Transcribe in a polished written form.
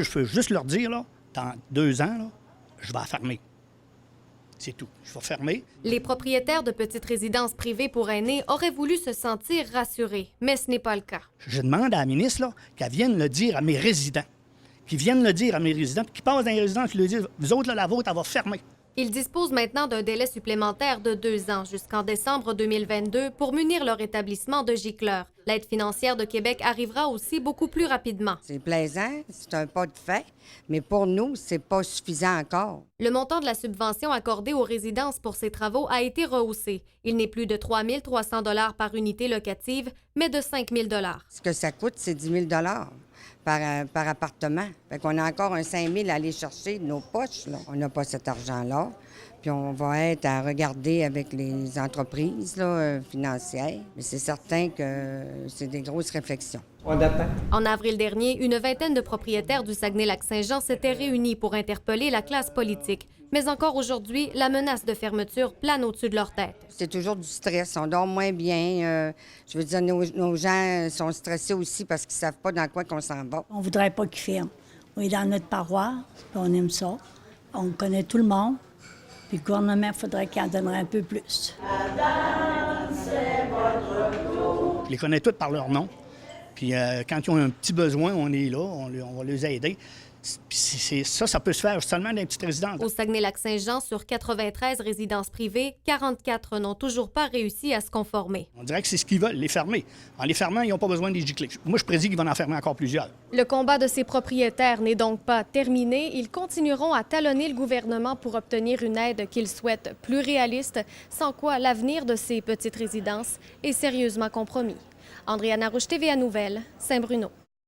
Je peux juste leur dire, là, dans 2 ans, là, je vais la fermer. C'est tout. Je vais fermer. Les propriétaires de petites résidences privées pour aînés auraient voulu se sentir rassurés, mais ce n'est pas le cas. Je demande à la ministre là, qu'elle vienne le dire à mes résidents. Qu'ils viennent le dire à mes résidents, puis qu'ils passent dans les résidences, qu'ils le disent, vous autres, là, la vôtre, elle va fermer. Ils disposent maintenant d'un délai supplémentaire de 2 ans jusqu'en décembre 2022 pour munir leur établissement de gicleurs. L'aide financière de Québec arrivera aussi beaucoup plus rapidement. C'est plaisant, c'est un pas de fait, mais pour nous, c'est pas suffisant encore. Le montant de la subvention accordée aux résidences pour ces travaux a été rehaussé. Il n'est plus de 3 300 $ par unité locative, mais de 5 000 $. Ce que ça coûte, c'est 10 000 par appartement. Fait qu'on a encore un 5 000 à aller chercher de nos poches, là. On n'a pas cet argent-là. Puis on va être à regarder avec les entreprises là, financières. Mais c'est certain que c'est des grosses réflexions. En avril dernier, une vingtaine de propriétaires du Saguenay-Lac-Saint-Jean s'étaient réunis pour interpeller la classe politique. Mais encore aujourd'hui, la menace de fermeture plane au-dessus de leur tête. C'est toujours du stress. On dort moins bien. Je veux dire, nos gens sont stressés aussi parce qu'ils ne savent pas dans quoi qu'on s'en va. On ne voudrait pas qu'ils ferment. On est dans notre paroisse, puis on aime ça. On connaît tout le monde. Puis le gouvernement, il faudrait qu'il en donnerait un peu plus. Je les connais tous par leur nom. Puis quand ils ont un petit besoin, on est là, on va les aider. Puis ça peut se faire seulement dans les petites résidences. Au Saguenay-Lac-Saint-Jean, sur 93 résidences privées, 44 n'ont toujours pas réussi à se conformer. On dirait que c'est ce qu'ils veulent, les fermer. En les fermant, ils n'ont pas besoin des giclés. Moi, je prédis qu'ils vont en fermer encore plusieurs. Le combat de ces propriétaires n'est donc pas terminé. Ils continueront à talonner le gouvernement pour obtenir une aide qu'ils souhaitent plus réaliste, sans quoi l'avenir de ces petites résidences est sérieusement compromis. Andréana Rouge, TVA Nouvelles, Saint-Bruno.